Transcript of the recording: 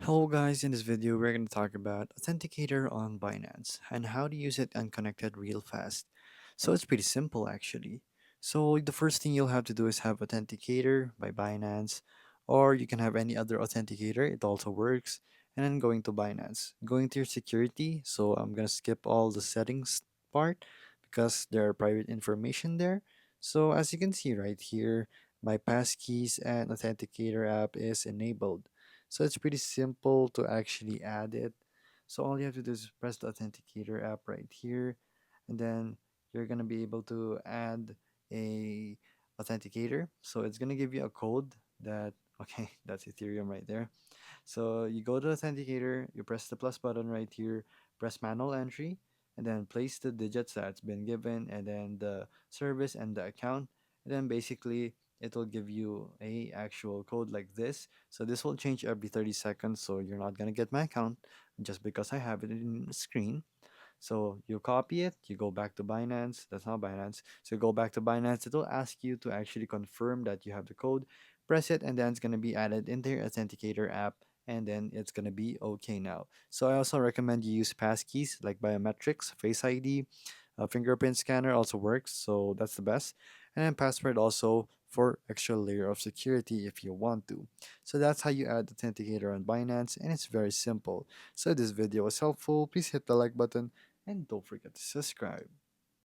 Hello guys, in this video we're going to talk about Authenticator on Binance and how to use it unconnected real fast. So it's pretty simple actually. So the first thing you'll have to do is have Authenticator by Binance, or you can have any other authenticator, it also works. And then going to Binance, going to your security. So I'm going to skip all the settings part because there are private information there. So as you can see right here, my passkeys and Authenticator app is enabled. So it's pretty simple to actually add it. So all you have to do is press the Authenticator app right here, and then you're gonna be able to add a authenticator. So it's gonna give you a code that okay, that's Ethereum right there. So you go to Authenticator, you press the plus button right here, press manual entry, and then place the digits that's been given, and then the service and the account, and then basically it will give you a actual code like this. So this will change every 30 seconds, so you're not gonna get my account just because I have it in the screen. So you copy it, you go back to Binance. That's not Binance. So you go back to Binance. It will ask you to actually confirm that you have the code. Press it, and then it's gonna be added into your Authenticator app, and then it's gonna be okay now. So I also recommend you use passkeys like biometrics, Face ID, fingerprint scanner also works. So that's the best. And then password also for extra layer of security if you want to. So that's how you add Authenticator on Binance, and it's very simple. So this video was helpful. Please hit the like button and don't forget to subscribe.